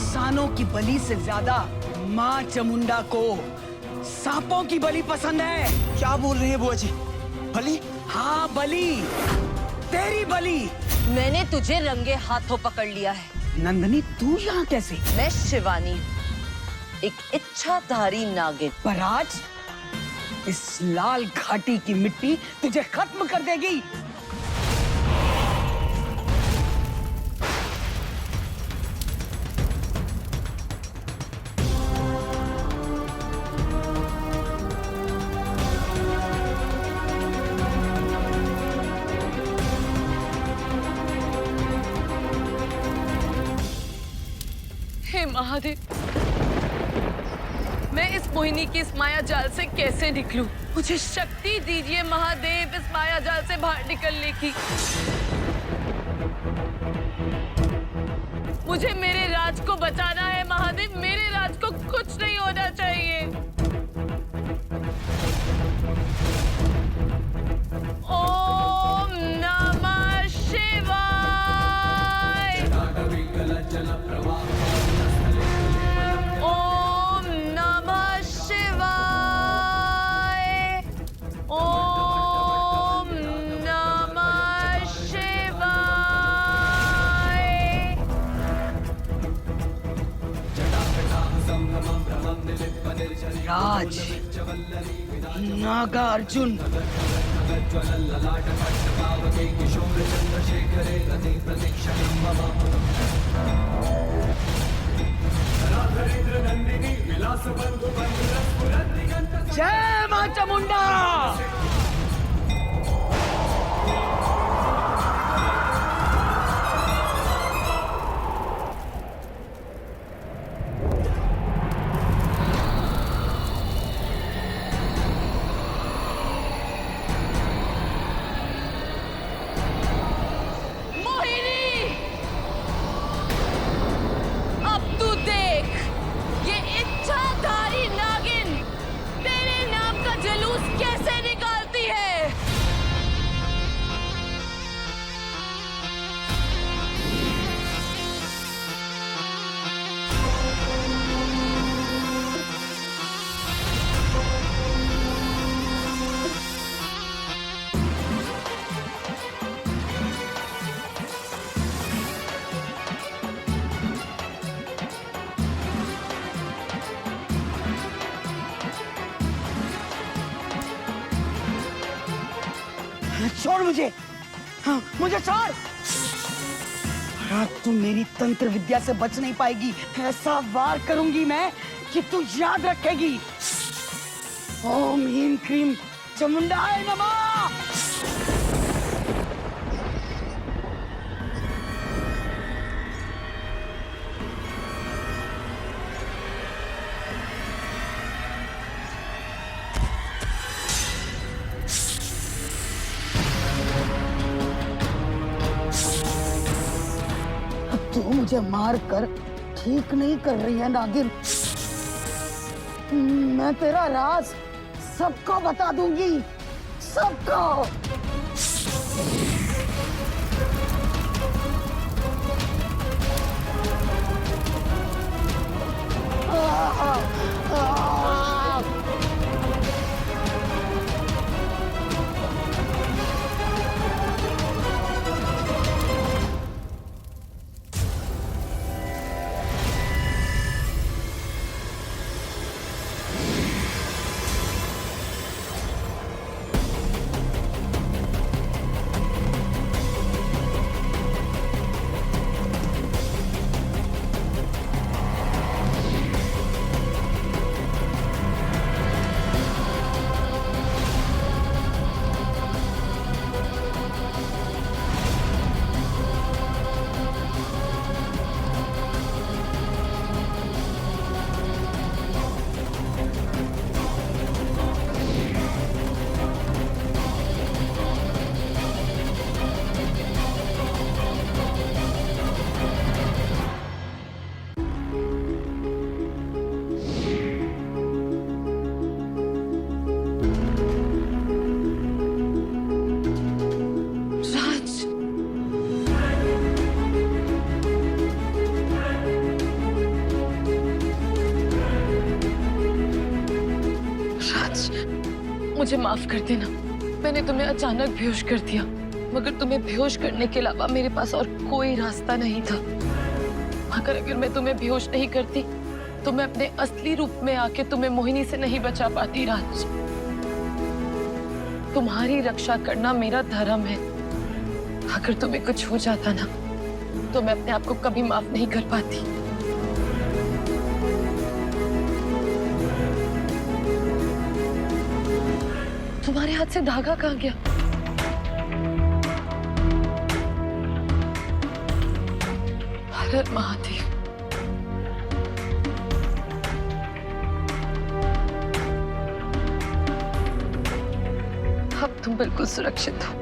इंसानों की बलि से ज्यादा माँ चामुंडा को सांपों की बलि पसंद है। क्या बोल रहे हैं बुआ जी? बलि? हाँ बलि, तेरी बलि। मैंने तुझे रंगे हाथों पकड़ लिया है। नंदनी तू यहाँ कैसे? मैं शिवानी, एक इच्छाधारी नागिन। पर आज इस लाल घाटी की मिट्टी तुझे खत्म कर देगी। हे महादेव, मैं इस मोहिनी की इस माया जाल से कैसे निकलूं? मुझे शक्ति दीजिए महादेव इस माया जाल से बाहर निकलने की। मुझे मेरे राज को बचाना है महादेव, मेरे राज को कुछ नहीं होना चाहिए। ओम नमः शिवाय। ओम नमः शिवाय। ओम नमः शिवाय। राज नागा अर्जुन, जय मां चामुंडा। छोड़ मुझे, हाँ, मुझे छोड़। तू मेरी तंत्र विद्या से बच नहीं पाएगी। ऐसा वार करूंगी मैं कि तू याद रखेगी। ओम ह्रीं क्रीं चामुंडाय नमः। तू मुझे मार कर ठीक नहीं कर रही है नागिन। मैं तेरा राज सबको बता दूंगी, सबको। मुझे माफ कर देना। मैंने तुम्हें अचानक बेहोश कर दिया, मगर तुम्हें बेहोश करने के अलावा मेरे पास और कोई रास्ता नहीं था। अगर मैं तुम्हें बेहोश नहीं करती तो मैं अपने असली रूप में आके तुम्हें मोहिनी से नहीं बचा पाती। राज, तुम्हारी रक्षा करना मेरा धर्म है। अगर तुम्हें कुछ हो जाता ना तो मैं अपने आप को कभी माफ नहीं कर पाती। तुम्हारे हाथ से धागा कहाँ गया? हर हर महादेव। अब तुम बिल्कुल सुरक्षित हो।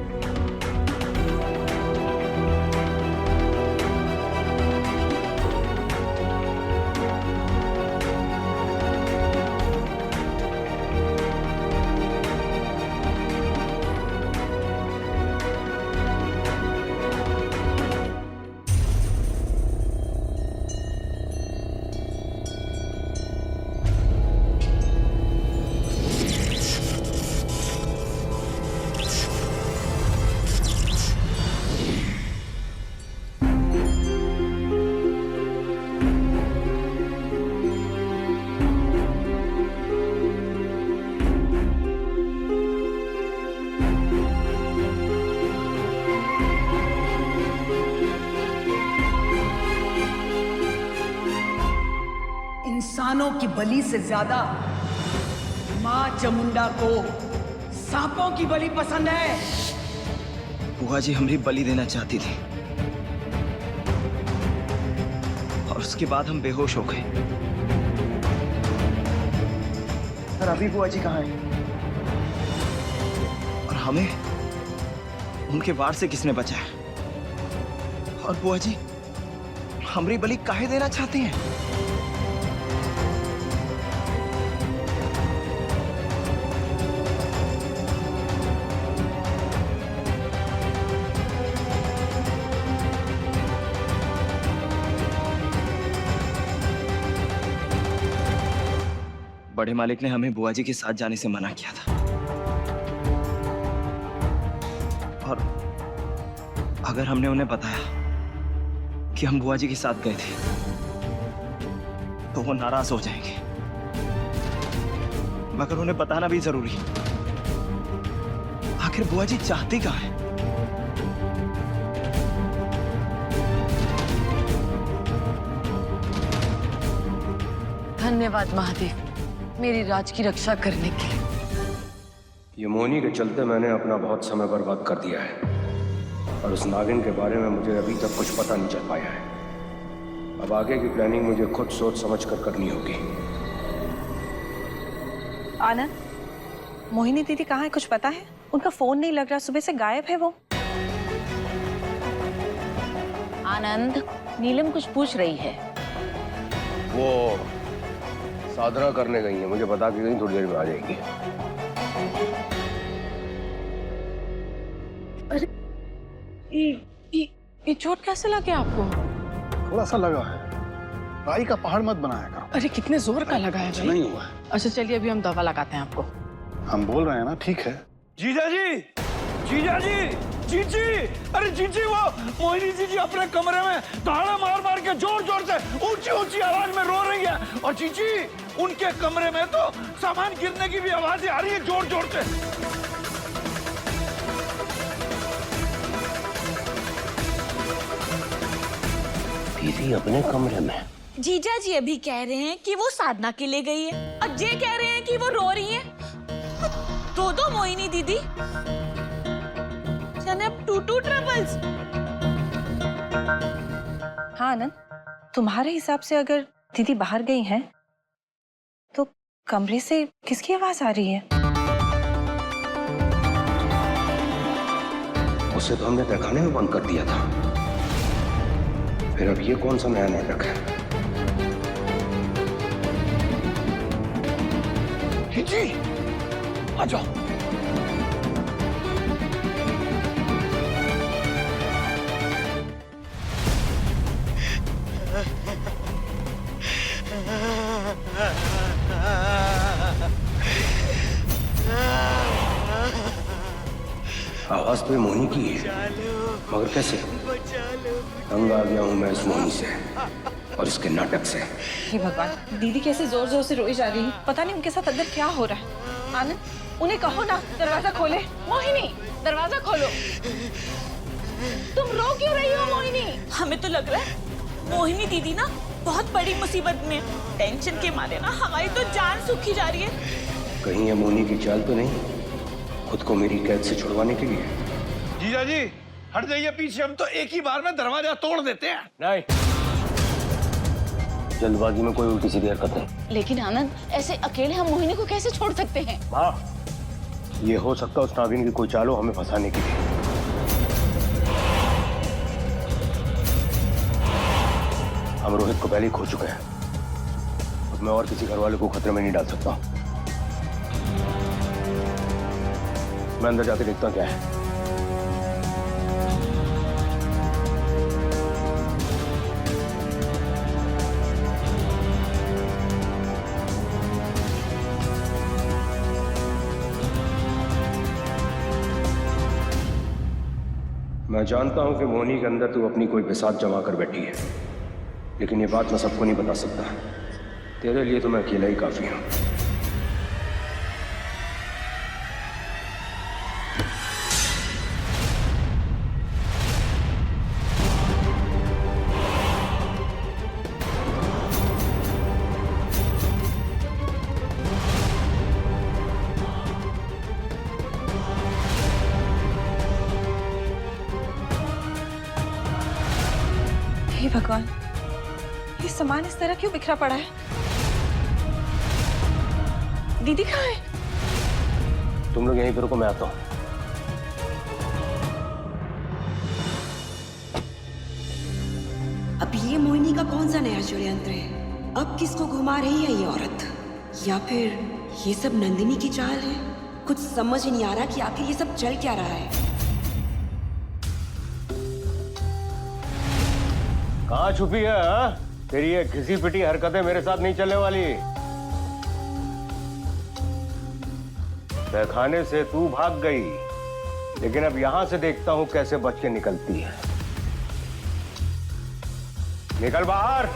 इंसानों की बलि से ज्यादा मां चामुंडा को सांपों की बलि पसंद है। बुआ जी हमारी बलि देना चाहती थी और उसके बाद हम बेहोश हो गए। और अभी बुआ जी कहाँ हैं? और हमें उनके वार से किसने बचाया? और बुआ जी हमारी बलि काहे देना चाहती हैं? बड़े मालिक ने हमें बुआ जी के साथ जाने से मना किया था, और अगर हमने उन्हें बताया कि हम बुआ जी के साथ गए थे तो वो नाराज हो जाएंगे। मगर उन्हें बताना भी जरूरी है। आखिर बुआ जी चाहती कहाँ है? धन्यवाद महादेव, मेरी राज की रक्षा करने के लिए। ये मोहिनी के चलते मैंने अपना बहुत समय बर्बाद कर दिया है और उस नागिन के बारे में मुझे अभी तक कुछ पता नहीं चल पाया है। अब आगे की प्लानिंग मुझे खुद सोच समझ कर करनी होगी। आनंद, मोहिनी दीदी कहाँ है, कुछ पता है? उनका फोन नहीं लग रहा, सुबह से गायब है वो। आनंद, नीलम कुछ पूछ रही है। वो साधना करने गई है, मुझे बता के गई, थोड़ी देर में आ जाएगी। अरे ये चोट कैसे लगे आपको? थोड़ा सा लगा है। राई का पहाड़ मत बनाया करो। अरे कितने जोर का लगा है भाई? नहीं हुआ है। अच्छा चलिए अभी हम दवा लगाते हैं आपको। हम बोल रहे हैं ना, ठीक है। जीजा जी, जीजा जी, जीजी, अरे जीजी, वो मोहिनी जीजी अपने कमरे में ताड़ा मार मार के जोर जोर से ऊंची ऊंची आवाज में रो रही है। और जीजी, उनके कमरे में तो सामान गिरने की भी आवाजें आ रही है जोर जोर से। दीदी अपने कमरे में? जीजा जी अभी कह रहे हैं कि वो साधना के लिए गई है और ये कह रहे हैं कि वो रो रही है। दो मोहिनी दीदी, अब टू ट्रबल्स। हाँ आनंद, तुम्हारे हिसाब से अगर दीदी बाहर गई हैं तो कमरे से किसकी आवाज आ रही है? उसे तो हमने तहखाने में बंद कर दिया था, फिर अब ये कौन सा नया नाटक है? जी, आ जाओ। आवाज तो ये मोहिनी की है, मगर कैसे? तंग आ गया हूं मैं इस मोहिनी से और इसके नाटक से। हे भगवान, दीदी कैसे जोर जोर से रोई जा रही है। पता नहीं उनके साथ अंदर क्या हो रहा है। आनंद, उन्हें कहो ना दरवाजा खोले। मोहिनी, दरवाजा खोलो। तुम रो क्यों रही हो मोहिनी? हमें तो लग रहा है मोहिनी दीदी ना बहुत बड़ी मुसीबत में। टेंशन के मारे ना हमारी तो जान सूखी जा रही है। कहीं ये मोहिनी की चाल तो नहीं, खुद को मेरी कैद से छुड़वाने के लिए? जीजा जी हट जाइए पीछे, हम तो एक ही बार में दरवाजा तोड़ देते हैं। नहीं, जल्दबाजी में कोई उल्टी सीधी हरकत नहीं। लेकिन आनंद, ऐसे अकेले हम मोहिनी को कैसे छोड़ सकते हैं? हाँ, ये हो सकता है उस नागिन की कोई चाल हो हमें फंसाने के लिए। हम रोहित को पहले ही खो चुके हैं, अब मैं और किसी घर वाले को खतरे में नहीं डाल सकता। मैं अंदर जाके देखता हूं क्या है। मैं जानता हूं कि मोहिनी के अंदर तू अपनी कोई बिसात जमा कर बैठी है, लेकिन ये बात मैं सबको नहीं बता सकता। तेरे लिए तो मैं अकेला ही काफी हूं। हे भगवान, ये सामान इस तरह क्यों बिखरा पड़ा है? दीदी कहाँ है? तुम लोग यहीं पर रुको, मैं आता हूं। अब ये मोहिनी का कौन सा नया षड्यंत्र है? अब किसको घुमा रही है ये औरत? या फिर ये सब नंदिनी की चाल है? कुछ समझ ही नहीं आ रहा कि आखिर ये सब चल क्या रहा है। कहाँ छुपी है हा? तेरी ये घिसी पिटी हरकतें मेरे साथ नहीं चलने वाली। तहखाने से तू भाग गई, लेकिन अब यहां से देखता हूं कैसे बच के निकलती है। निकल बाहर,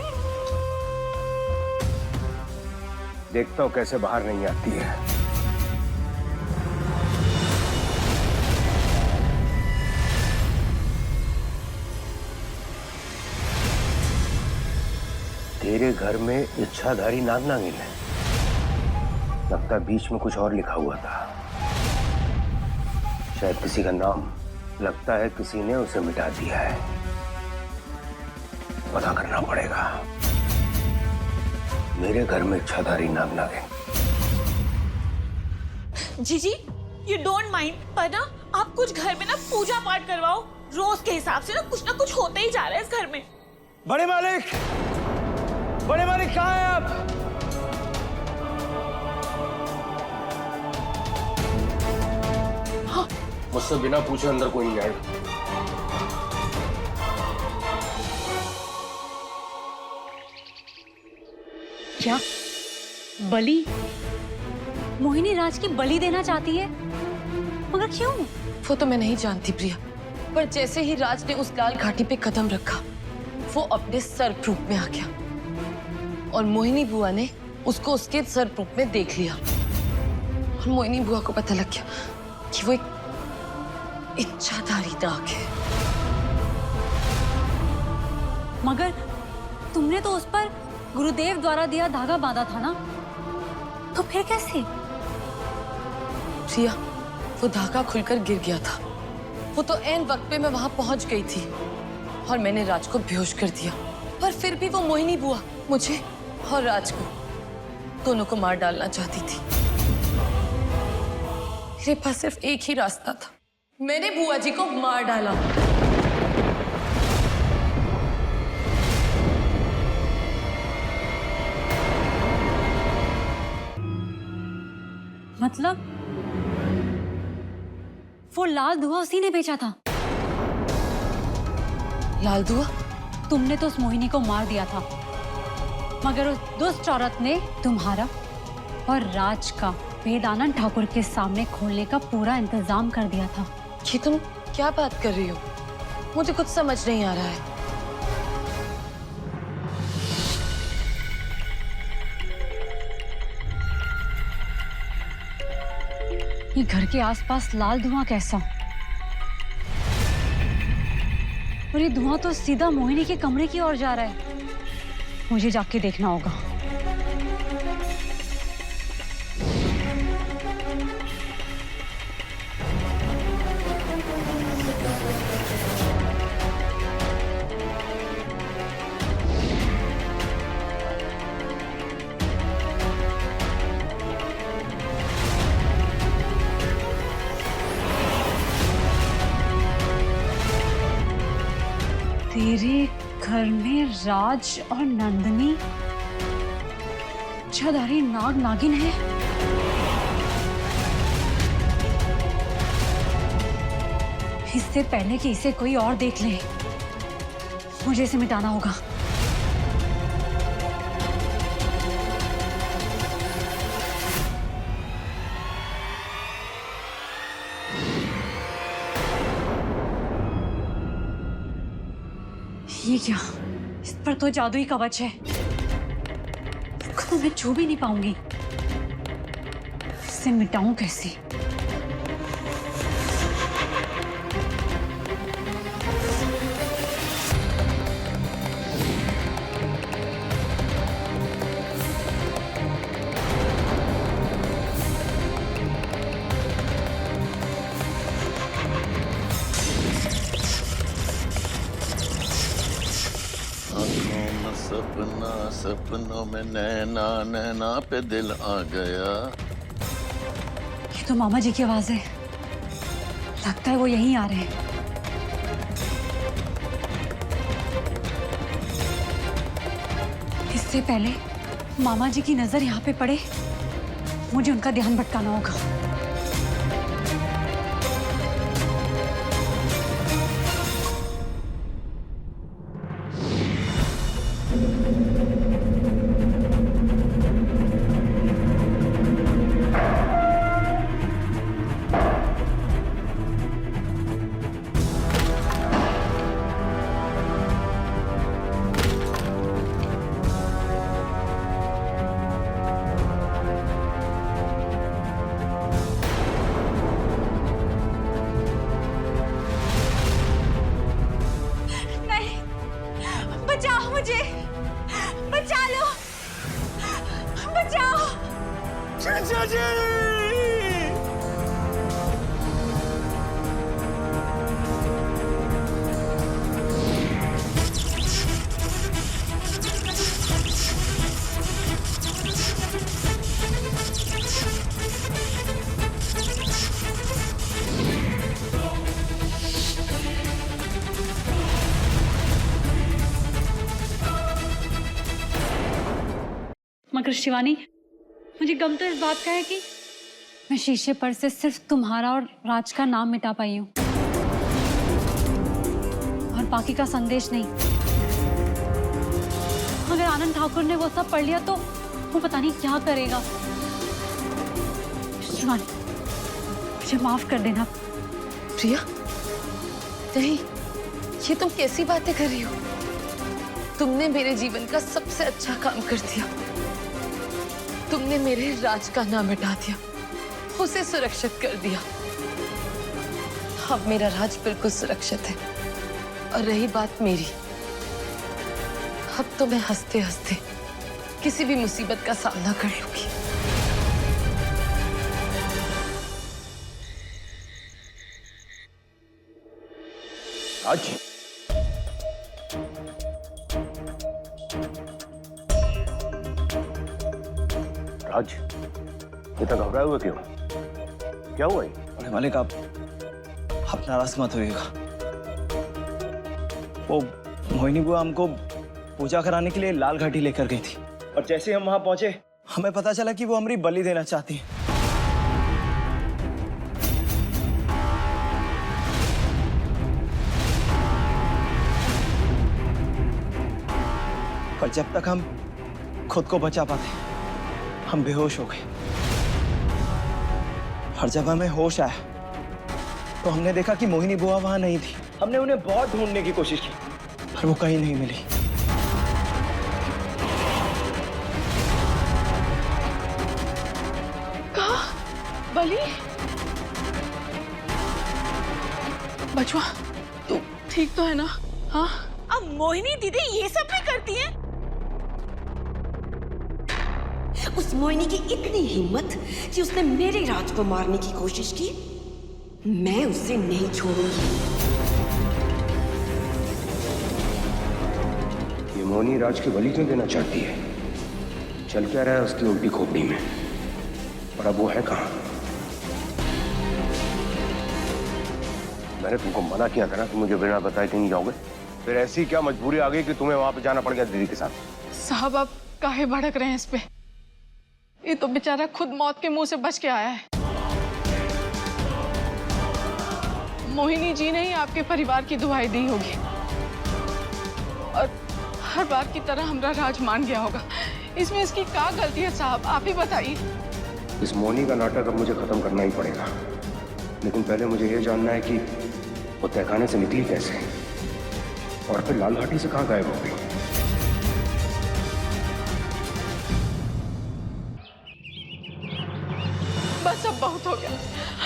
देखता हूं कैसे बाहर नहीं आती है। तेरे घर में इच्छाधारी नाग नागिन है। लगता है बीच में कुछ और लिखा हुआ था, शायद किसी का नाम। लगता है किसी ने उसे मिटा दिया है, पता करना पड़ेगा। मेरे घर में इच्छाधारी नाग नागिन। जीजी, यू डोंट माइंड, पर ना आप कुछ घर में ना पूजा पाठ करवाओ। रोज के हिसाब से ना कुछ होता ही जा रहा है इस घर में। बड़े मालिक, बड़े मालिक कहाँ हैं आप? मुझसे बिना पूछे अंदर कोई नहीं आएगा। क्या बलि? मोहिनी राज की बलि देना चाहती है, मगर क्यों? वो तो मैं नहीं जानती प्रिया, पर जैसे ही राज ने उस लाल घाटी पे कदम रखा, वो अपने सर्प रूप में आ गया और मोहिनी बुआ ने उसको उसके सर्प रूप में देख लिया। और मोहिनी बुआ को पता लग गया कि वो एक इच्छाधारी नाग है। मगर तुमने तो उस पर गुरुदेव द्वारा दिया धागा बांधा था ना, तो फिर कैसे? प्रिया, वो धागा खुलकर गिर गया था। वो तो ऐन वक्त पे मैं वहां पहुंच गई थी और मैंने राज को बेहोश कर दिया। पर फिर भी वो मोहिनी बुआ मुझे और राज को, दोनों को मार डालना चाहती थी। मेरे पास सिर्फ एक ही रास्ता था, मैंने बुआ जी को मार डाला। मतलब वो लाल धुआं उसी ने बेचा था? लाल धुआं? तुमने तो उस मोहिनी को मार दिया था, मगर उस दुष्ट औरत ने तुम्हारा और राज का वेद आनंद ठाकुर के सामने खोलने का पूरा इंतजाम कर दिया था। ये तुम क्या बात कर रही हो? मुझे कुछ समझ नहीं आ रहा है। ये घर के आसपास लाल धुआं कैसा? और ये धुआं तो सीधा मोहिनी के कमरे की ओर जा रहा है। मुझे जाके देखना होगा। तेरे घर में राज और नंदिनी छाधारी नाग नागिन है। इससे पहले कि इसे कोई और देख ले, मुझे इसे मिटाना होगा। ये क्या? इस पर तो जादुई कवच है। इसको तो मैं छू भी नहीं पाऊंगी। इसे मिटाऊं कैसे? सपना सपनों में नैना नैना पे दिल आ गया। ये तो मामा जी की आवाज है। लगता है वो यहीं आ रहे हैं। इससे पहले मामा जी की नजर यहाँ पे पड़े, मुझे उनका ध्यान भटकाना होगा। बचाओ मुझे, बचा लो, बचाओ। जीजा जी! मगर शिवानी, मुझे गम तो इस बात का है कि मैं शीशे पर से सिर्फ तुम्हारा और राज का नाम मिटा पाई हूँ, और बाकी का संदेश नहीं। अगर आनंद ठाकुर ने वो सब पढ़ लिया तो वो पता नहीं क्या करेगा। शिवानी, मुझे माफ कर देना। प्रिया, नहीं, ये तुम कैसी बातें कर रही हो? तुमने मेरे जीवन का सबसे अच्छा काम कर दिया। तुमने मेरे राज का नाम मिटा दिया, उसे सुरक्षित कर दिया। अब मेरा राज बिल्कुल सुरक्षित है। और रही बात मेरी, अब तो मैं हंसते हंसते किसी भी मुसीबत का सामना कर लूंगी। राज, राज, इतना घबराए हुए क्यों? क्या हुआ? अरे मालिक, आप नाराज मत होइएगा। वो मोहिनी बुआ हमको पूजा कराने के लिए लाल घाटी लेकर गई थी, और जैसे ही हम वहां पहुंचे हमें पता चला कि वो हमारी बलि देना चाहती है। पर जब तक हम खुद को बचा पाते हम बेहोश हो गए। और जब हमें होश आया तो हमने देखा कि मोहिनी बुआ वहां नहीं थी। हमने उन्हें बहुत ढूंढने की कोशिश की पर वो कहीं नहीं मिली। कहा बली? बचवा तू ठीक तो है ना? हाँ। अब मोहिनी दीदी ये सब भी करती है? उस मोहिनी की इतनी हिम्मत कि उसने मेरे राज को मारने की कोशिश की। मैं उसे नहीं छोड़ूंगी। ये मोहिनी राज की बलि क्यों देना चाहती है? चल क्या रहा है उसकी उल्टी खोपड़ी में? और अब वो है कहाँ? मैंने तुमको मना किया था ना कि मुझे बिना बताए कहीं जाओगे। फिर ऐसी क्या मजबूरी आ गई कि तुम्हें वहां पे जाना पड़ गया दीदी के साथ? साहब आप काहे भड़क रहे हैं इस पे? ये तो बेचारा खुद मौत के मुंह से बच के आया है। मोहिनी जी ने ही आपके परिवार की दुहाई दी होगी और हर बार की तरह हमारा राज मान गया होगा। इसमें इसकी क्या गलती है साहब, आप ही बताइए। इस मोहिनी का नाटक अब मुझे खत्म करना ही पड़ेगा, लेकिन पहले मुझे ये जानना है कि वो तहखाने से निकली कैसे और फिर लाल घाटी से कहाँ गायब हो गई। बस अब बहुत हो गया।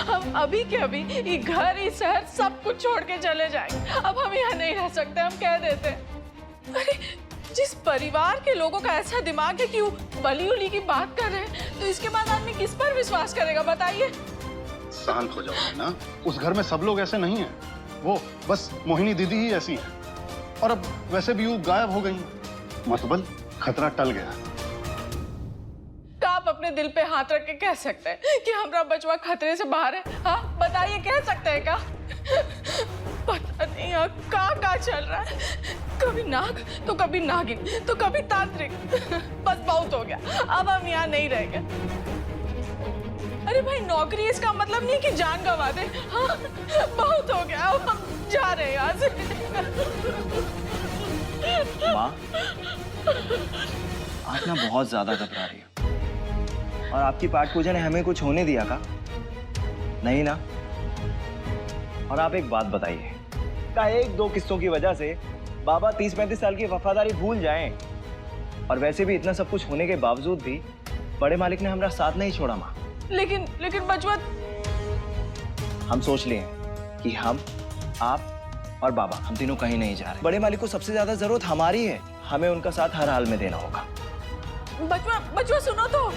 हम अभी के अभी ये घर, ये शहर सब कुछ छोड़ के चले जाएंगे। अब हम यहाँ नहीं रह सकते, हम कह देते हैं। अरे जिस परिवार के लोगों का ऐसा दिमाग है कि वो बली उली की बात कर रहे हैं, तो इसके बाद आदमी किस पर विश्वास करेगा बताइए? शांत हो जाओ ना। उस घर में सब लोग ऐसे नहीं हैं। वो बस मोहिनी दीदी ही ऐसी है। और अब वैसे भी वो गायब हो गई। मतबल खतरा टल गया। आप अपने दिल पे हाथ रख के कह सकते हैं कि हमारा बचवा खतरे से बाहर है? हाँ बताइए, कह सकते हैं क्या? पता नहीं यहाँ का चल रहा है। कभी नाग तो कभी नागिन तो कभी तांत्रिक। बस बहुत हो गया, अब हम यहाँ नहीं रहेंगे। अरे भाई नौकरी इसका मतलब नहीं कि जान गंवा दे। हाँ बहुत हो गया, अब हम जा रहे हैं यहाँ से। माँ आप ना बहुत ज्यादा घबरा रही हो। और आपकी पाठ पूजा ने हमें कुछ होने दिया का? नहीं ना? और आप एक बात बताइए, क्या एक दो किस्सों की वजह से बाबा 30-35 साल की वफादारी भूल जाएं? और वैसे भी इतना सब कुछ होने के बावजूद भी बड़े मालिक ने हमारा साथ नहीं छोड़ा माँ। लेकिन बचवा, हम सोच लिए कि हम, आप और बाबा, हम तीनों कहीं नहीं जा रहे। बड़े मालिक को सबसे ज्यादा जरूरत हमारी है। हमें उनका साथ हर हाल में देना होगा। बचवा सुनो तो।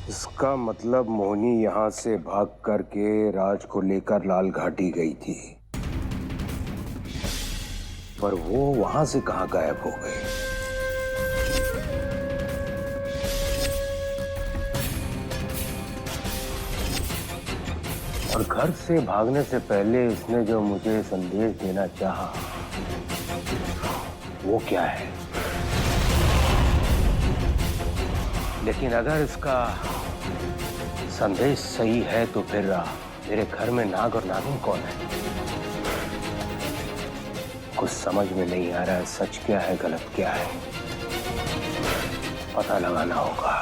इसका मतलब मोहिनी यहाँ से भाग करके राज को लेकर लाल घाटी गई थी, पर वो वहां से कहाँ गायब हो गई? और घर से भागने से पहले इसने जो मुझे संदेश देना चाहा, वो क्या है? लेकिन अगर इसका संदेश सही है तो फिर मेरे घर में नाग और नागिन कौन है? कुछ समझ में नहीं आ रहा है, सच क्या है गलत क्या है, पता लगाना होगा।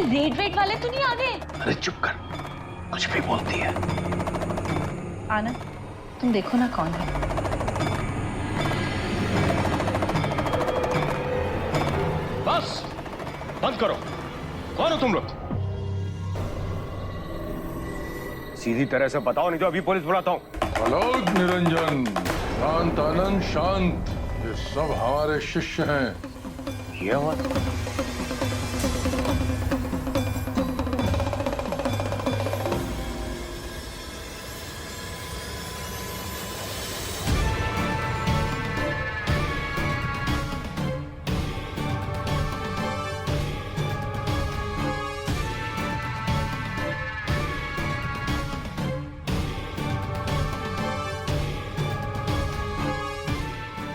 रेड वेट वाले तो नहीं आ गए? अरे चुप कर, कुछ भी बोलती है। आनंद तुम देखो ना कौन है। बस बंद करो, कौन हो तुम लोग? सीधी तरह से बताओ, नहीं तो अभी पुलिस बुलाता हूँ। अलोक निरंजन, शांत आनंद शांत, ये सब हमारे शिष्य हैं। ये हुआ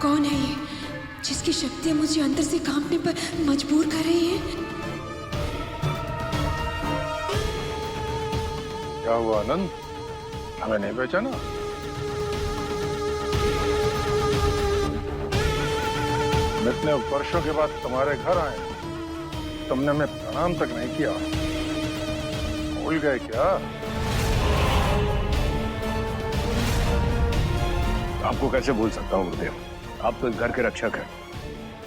कौन है ये जिसकी शक्तियां मुझे अंदर से कांपने पर मजबूर कर रही हैं? क्या हुआ आनंद, हमें नहीं पहचाना? हम इतने वर्षों के बाद तुम्हारे घर आए, तुमने हमें प्रणाम तक नहीं किया। भूल गए क्या? आपको कैसे भूल सकता हूँ गुरुदेव, आप तो इस घर के रक्षक हैं,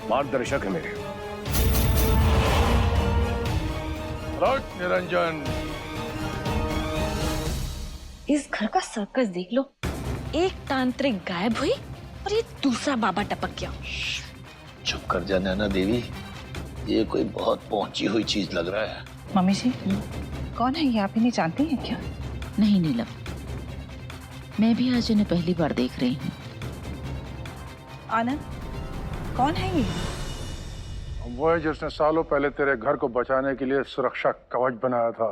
मार्गदर्शक है मेरे। निरंजन, इस घर का सर्कस देख लो, एक तांत्रिक गायब हुई और ये दूसरा बाबा टपक गया। चुप कर जा नैना देवी, ये कोई बहुत पहुंची हुई चीज लग रहा है। मम्मी जी, कौन है ये, आप इन्हें जानती हैं क्या? नहीं नीलम, मैं भी आज इन्हें पहली बार देख रही हूँ। आनंद, कौन है ये? वो है जिसने सालों पहले तेरे घर को बचाने के लिए सुरक्षा कवच बनाया था।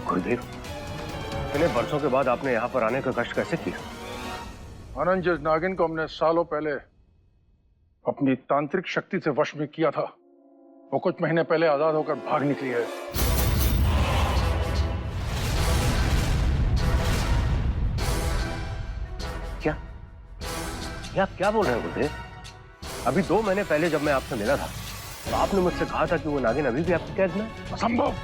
गुरुदेव, इतने वर्षों के बाद आपने यहाँ पर आने का कष्ट कैसे किया? आनंद, जिस नागिन को हमने सालों पहले अपनी तांत्रिक शक्ति से वश में किया था, वो कुछ महीने पहले आजाद होकर भाग निकली है। क्या ये आप क्या बोल रहे हैं गुरुदेव? अभी 2 महीने पहले जब मैं आपसे मिला था तो आपने मुझसे कहा था कि वो नागिन अभी भी आपकी कैद में है। असंभव!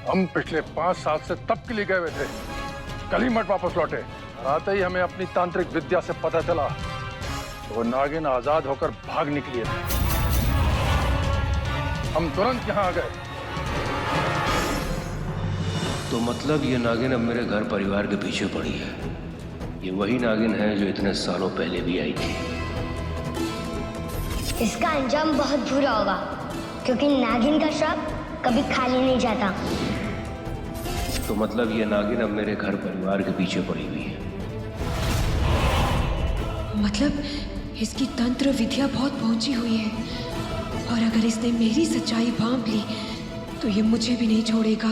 हम पिछले 5 साल से तब के लिए गए हुए थे, कल ही मठ वापस लौटे। और आते ही हमें अपनी तांत्रिक विद्या से पता चला तो वो नागिन आजाद होकर भाग निकली है। हम तुरंत यहाँ आ गए। तो मतलब ये नागिन अब मेरे घर परिवार के पीछे पड़ी है। ये वही नागिन है जो इतने सालों पहले भी आई थी। इसका अंजाम बहुत बुरा होगा, क्योंकि नागिन का श्राप कभी खाली नहीं जाता। तो मतलब ये नागिन अब मेरे घर परिवार के पीछे पड़ी हुई है। मतलब इसकी तंत्र विद्या बहुत पहुंची हुई है, और अगर इसने मेरी सच्चाई भांप ली तो ये मुझे भी नहीं छोड़ेगा।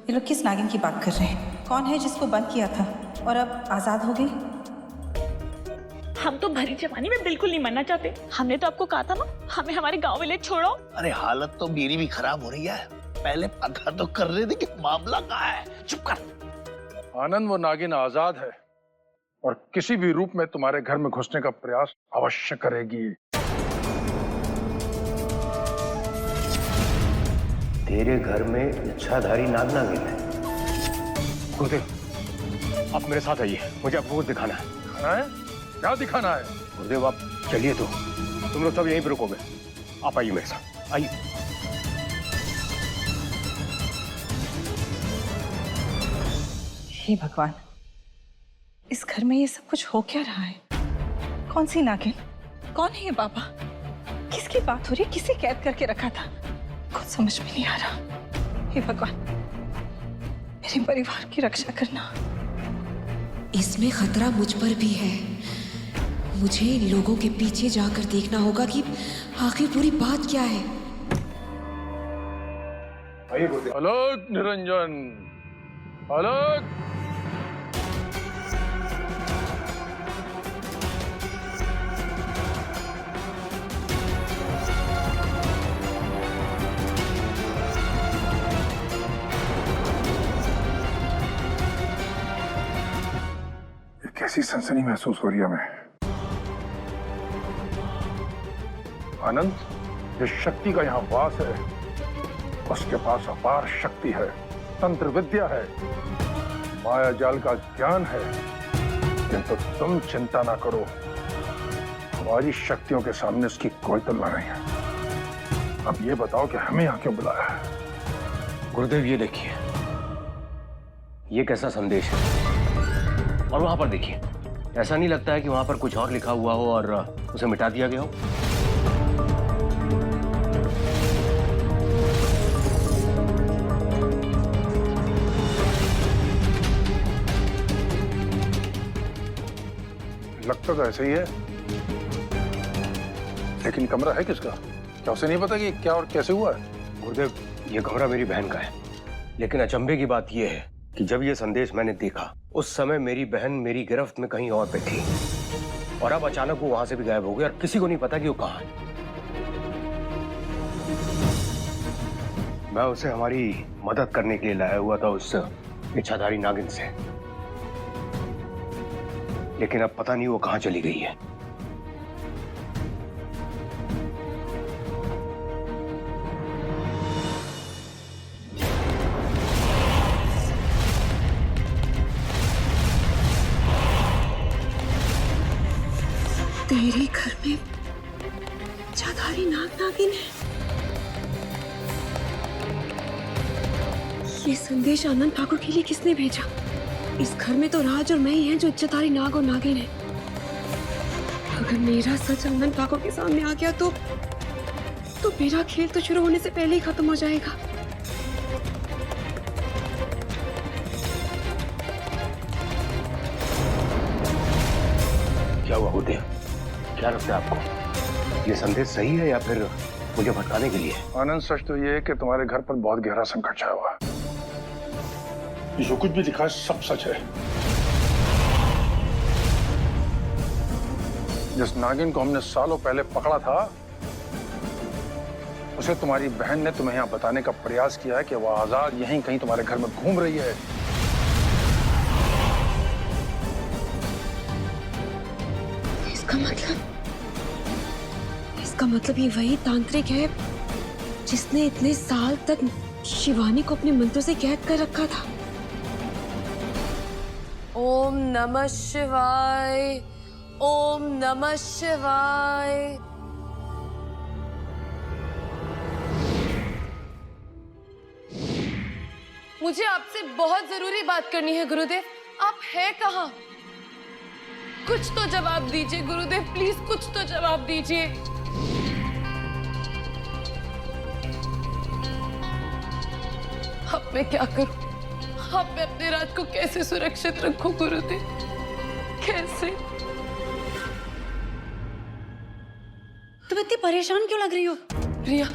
ये लोग किस नागिन की बात कर रहे हैं? कौन है जिसको बंद किया था और अब आजाद हो गई? हम तो भरी जवानी में बिल्कुल नहीं मरना चाहते। हमने तो आपको कहा था ना, हमें हमारे गांव में ले छोड़ो। अरे हालत तो मेरी भी खराब हो रही है, पहले पता तो कर रहे थे कि मामला कहाँ है। चुप कर। आनंद, वो नागिन आजाद है और किसी भी रूप में तुम्हारे घर में घुसने का प्रयास अवश्य करेगी। तेरे घर में इच्छाधारी नाग नागिन है? गुरुदेव, आप मेरे साथ आइए, मुझे आपको कुछ दिखाना है। दिखाना है? क्या दिखाना है? गुरुदेव आप चलिए, तो तुम लोग सब यहीं पर रुकोगे। आप आइए मेरे साथ, आइए। हे भगवान, इस घर में ये सब कुछ हो क्या रहा है? कौन सी नागिन? कौन है ये बाबा? किसकी बात हो रही है? किसे कैद करके रखा था? कुछ समझ में नहीं आ रहा। हे भगवान, मेरे परिवार की रक्षा करना। इसमें खतरा मुझ पर भी है। मुझे इन लोगों के पीछे जाकर देखना होगा कि आखिर पूरी बात क्या है। अलग निरंजन, अलग। कैसी सनसनी महसूस हो रही है हमें। आनंद, जिस शक्ति का यहाँ वास है उसके पास अपार शक्ति है, तंत्र विद्या है, माया जाल का ज्ञान है। किंतु तुम चिंता ना करो, हमारी शक्तियों के सामने उसकी कोई तुलना नहीं है। अब ये बताओ कि हमें यहाँ क्यों बुलाया है? गुरुदेव, ये देखिए, ये कैसा संदेश है। और वहां पर देखिए, ऐसा नहीं लगता है कि वहां पर कुछ और लिखा हुआ हो और उसे मिटा दिया गया हो? लगता तो ऐसे ही है, लेकिन कमरा है किसका? क्या उसे नहीं पता कि क्या और कैसे हुआ है? गुरुदेव, ये कमरा मेरी बहन का है, लेकिन अचंभे की बात यह है कि जब ये संदेश मैंने देखा उस समय मेरी बहन मेरी गिरफ्त में कहीं और पे थी, और अब अचानक वो वहां से भी गायब हो गई और किसी को नहीं पता कि वो कहाँ है। मैं उसे हमारी मदद करने के लिए लाया हुआ था उस इच्छाधारी नागिन से, लेकिन अब पता नहीं वो कहां चली गई है। तेरे घर में इच्छाधारी नागिन है। ये संदेश आनंद ठाकुर के लिए किसने भेजा? इस घर में तो राज और मैं ही हैं जो इच्छाधारी नाग और नागिन है। अगर मेरा सच आनंद ठाकुर के सामने आ गया तो मेरा खेल तो शुरू होने से पहले ही खत्म हो जाएगा। क्या हुआ गुरुदेव? क्या लगता है आपको, ये संदेश सही है या फिर मुझे भटकाने के लिए? आनंद, सच तो ये है कि तुम्हारे घर पर बहुत गहरा संकट छाया हुआ है। जो कुछ भी लिखा है सब सच है। जिस नागिन को हमने सालों पहले पकड़ा था, उसे तुम्हारी बहन ने तुम्हें यहाँ बताने का प्रयास किया है कि वह आजाद यहीं कहीं तुम्हारे घर में घूम रही है। इसका मतलब ये वही तांत्रिक है जिसने इतने साल तक शिवानी को अपने मंत्रों से कैद कर रखा था। ओम नमः शिवाय, ओम नमः शिवाय। मुझे आपसे बहुत जरूरी बात करनी है गुरुदेव। आप हैं कहाँ? कुछ तो जवाब दीजिए गुरुदेव, प्लीज कुछ तो जवाब दीजिए। अब मैं क्या करूं? अब मैं अपने राज को कैसे सुरक्षित रखूं गुरुदेव? कैसे? तुम इतनी परेशान क्यों लग रही हो? प्रिया,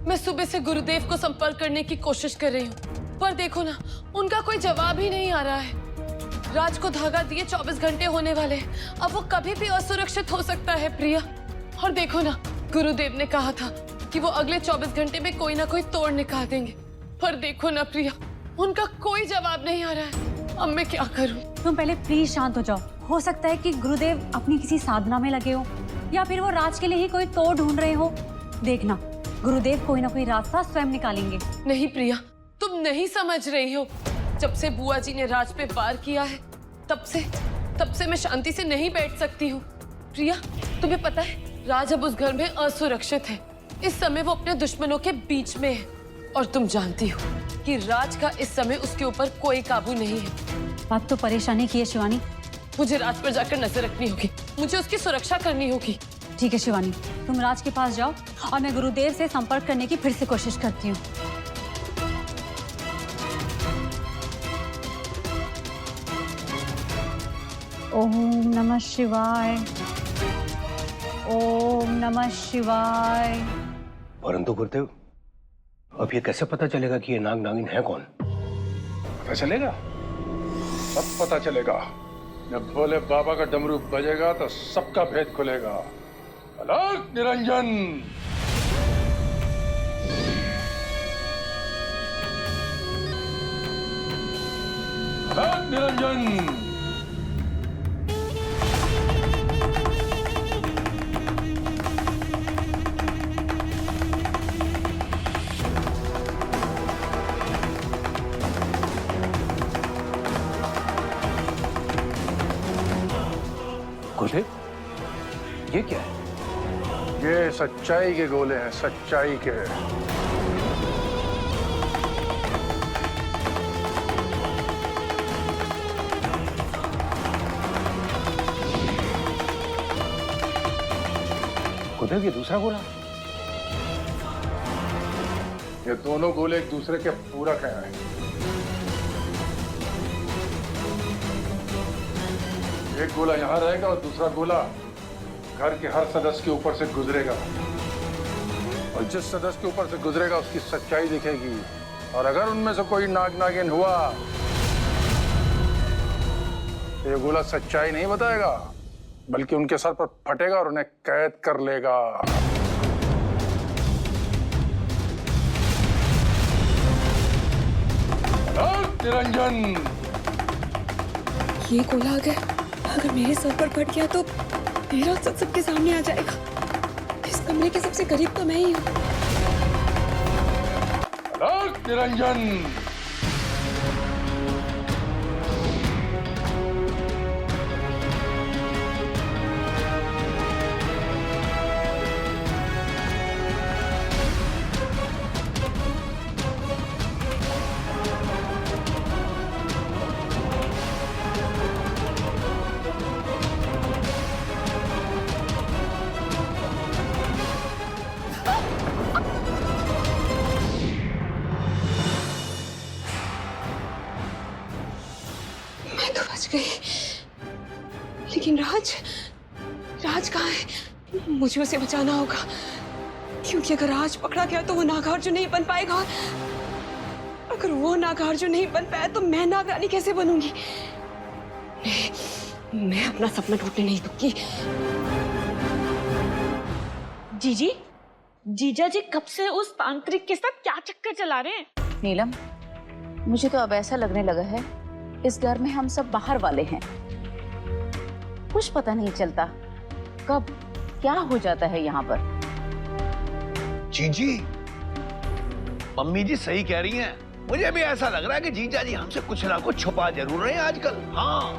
मैं सुबह से गुरुदेव को संपर्क करने की कोशिश कर रही हूँ, पर देखो ना, उनका कोई जवाब ही नहीं आ रहा है। राज को धागा दिए 24 घंटे होने वाले हैं, अब वो कभी भी असुरक्षित हो सकता है प्रिया। और देखो ना, गुरुदेव ने कहा था कि वो अगले 24 घंटे में कोई ना कोई तोड़ निकाल देंगे, पर देखो ना प्रिया, उनका कोई जवाब नहीं आ रहा है। अब मैं क्या करूं? तुम पहले प्लीज शांत हो जाओ। हो सकता है कि गुरुदेव अपनी किसी साधना में लगे हो, या फिर वो राज के लिए ही कोई तोड़ ढूंढ रहे हो। देखना, गुरुदेव कोई ना कोई रास्ता स्वयं निकालेंगे। नहीं प्रिया, तुम नहीं समझ रही हो। जब से बुआ जी ने राज पे वार किया है, तब से मैं शांति से नहीं बैठ सकती हूँ। प्रिया, तुम्हें पता है, राज अब उस घर में असुरक्षित है। इस समय वो अपने दुश्मनों के बीच में है, और तुम जानती हो कि राज का इस समय उसके ऊपर कोई काबू नहीं है। बात तो परेशानी की है शिवानी। मुझे राज पर जाकर नजर रखनी होगी, मुझे उसकी सुरक्षा करनी होगी। ठीक है शिवानी, तुम राज के पास जाओ और मैं गुरुदेव से संपर्क करने की फिर से कोशिश करती हूँ। ओम नमः शिवाय, ओम नमः शिवाय। परंतु गुरुदेव, अब ये कैसे पता चलेगा कि ये नाग नागिन है कौन? पता चलेगा, सब पता चलेगा। जब भोले बाबा का डमरू बजेगा तो सबका भेद खुलेगा। अलग निरंजन। अलग निरंजन। ये क्या है? ये सच्चाई के गोले हैं, सच्चाई के। गुरुदेव ये दूसरा गोला? ये दोनों गोले एक दूसरे के पूरक हैं। एक गोला यहाँ रहेगा और दूसरा गोला घर के हर सदस्य के ऊपर से गुजरेगा, और जिस सदस्य के ऊपर से गुजरेगा उसकी सच्चाई दिखेगी। और अगर उनमें से कोई नाग नागिन हुआ तो ये गोला सच्चाई नहीं बताएगा, बल्कि उनके सर पर फटेगा और उन्हें कैद कर लेगा। निरंजन, ये गोला अगर मेरे सर पर फट गया तो मेरा सबके सामने आ जाएगा। इस कमरे के सबसे करीब तो मैं ही हूँ। निरंजन, मैं तो बच गई, लेकिन राज कहाँ है? मुझे उसे बचाना होगा, क्योंकि अगर राज पकड़ा गया तो वो नागार्जुन नहीं बन पाएगा, और अगर वो नागार्जुन नहीं बन पाया तो मैं नागरानी कैसे बनूंगी? मैं अपना सपना टूटने नहीं दूंगी। जीजा जी कब से उस तांत्रिक के साथ क्या चक्कर चला रहे हैं? नीलम, मुझे तो अब ऐसा लगने लगा है इस घर में हम सब बाहर वाले हैं। कुछ पता नहीं चलता कब क्या हो जाता है यहाँ पर। जीजी, मम्मी जी सही कह रही हैं। मुझे भी ऐसा लग रहा है कि जीजा जी हमसे कुछ ना कुछ छुपा जरूर रहे हैं आजकल। हाँ,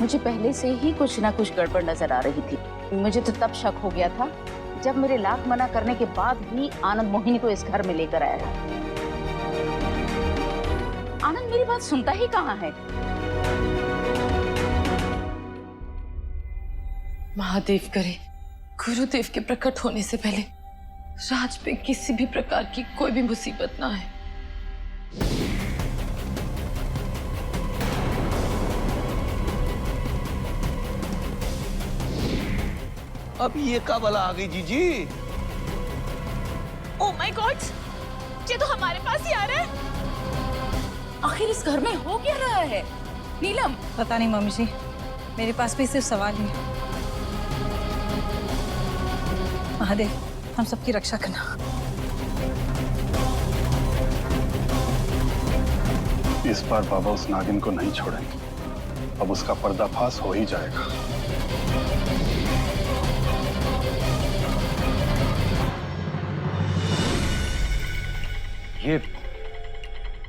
मुझे पहले से ही कुछ ना कुछ गड़बड़ नजर आ रही थी। मुझे तो तब शक हो गया था जब मेरे लाख मना करने के बाद भी आनंद मोहिनी को इस घर में लेकर आया है। आनंद मेरी बात सुनता ही कहाँ है? महादेव करे गुरुदेव के प्रकट होने से पहले राज पे किसी भी प्रकार की कोई भी मुसीबत ना आए। अब ये क्या बला आ गई जीजी? ओह माय गॉड, ये तो हमारे पास ही आ रहा है। आखिर इस घर में हो क्या रहा है? नीलम, पता नहीं मम्मी जी, मेरे पास भी सिर्फ सवाल ही है। महादेव, हम सबकी रक्षा करना। इस बार बाबा उस नागिन को नहीं छोड़ेंगे। अब उसका पर्दाफाश हो ही जाएगा।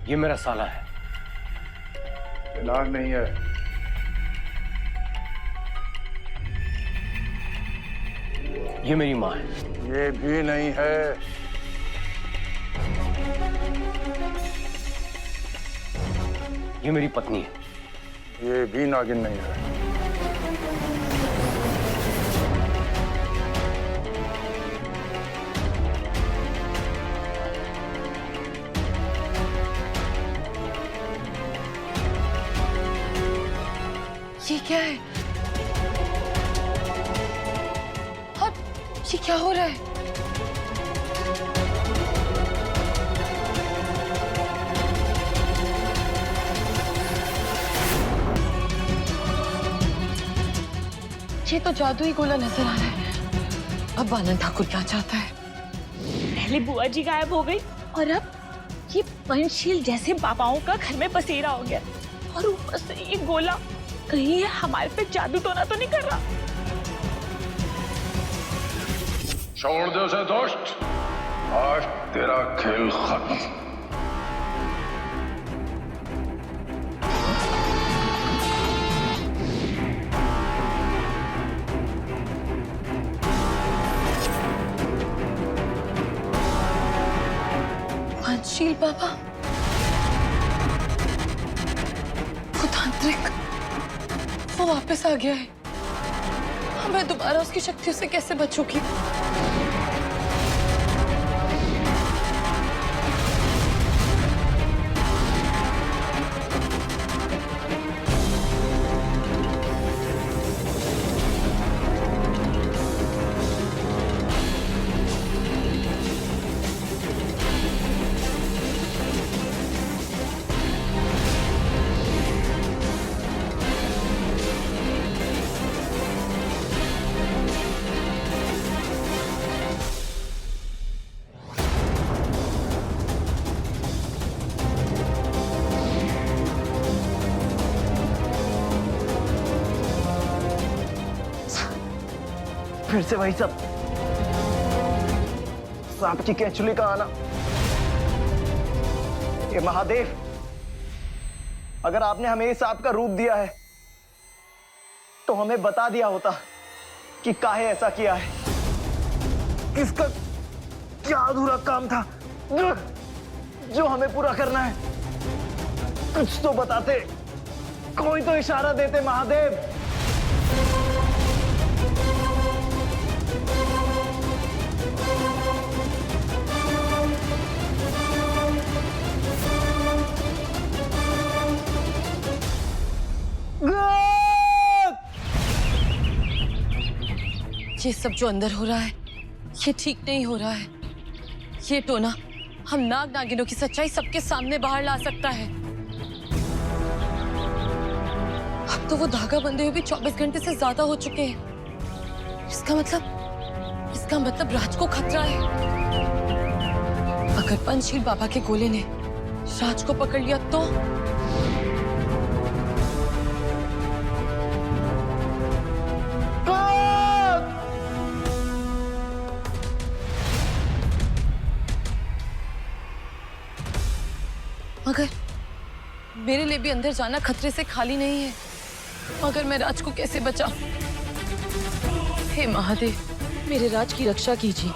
ये मेरा साला है। इलाज नहीं है। ये मेरी माँ है। ये भी नहीं है। ये मेरी पत्नी है। ये भी नागिन नहीं है। ये क्या है? और ये क्या हो रहा है? ये तो जादुई गोला नजर आ रहा है। अब आनंद ठाकुर क्या चाहता है? पहले बुआ जी गायब हो गई और अब ये पंचशील जैसे बाबाओं का घर में बसेरा हो गया, और ऊपर से ये गोला कहीं ये हमारे पे जादू टोना तो नहीं कर रहा? छोड़ दो उसे दोस्त, आज तेरा खेल खत्म। पंचशील बाबा, वो तांत्रिक, वो वापस आ गया है। मैं दोबारा उसकी शक्तियों से कैसे बचूंगी? फिर से वही सब, सांप की केंचुली का आना। ये महादेव, अगर आपने हमें इस सांप का रूप दिया है तो हमें बता दिया होता कि काहे ऐसा किया है, किसका क्या अधूरा काम था जो हमें पूरा करना है। कुछ तो बताते, कोई तो इशारा देते महादेव। ये सब जो अंदर हो रहा है, ये ठीक नहीं हो रहा है। ये टोना हम नाग नागिनों की सच्चाई सबके सामने बाहर ला सकता है। अब तो वो धागा बंधे हुए भी 24 घंटे से ज्यादा हो चुके हैं। इसका मतलब राज को खतरा है। अगर पंचशील बाबा के गोले ने राज को पकड़ लिया तो मगर मेरे लिए भी अंदर जाना खतरे से खाली नहीं है। मगर मैं राज को कैसे बचाऊं? हे महादेव, मेरे राज की रक्षा कीजिए।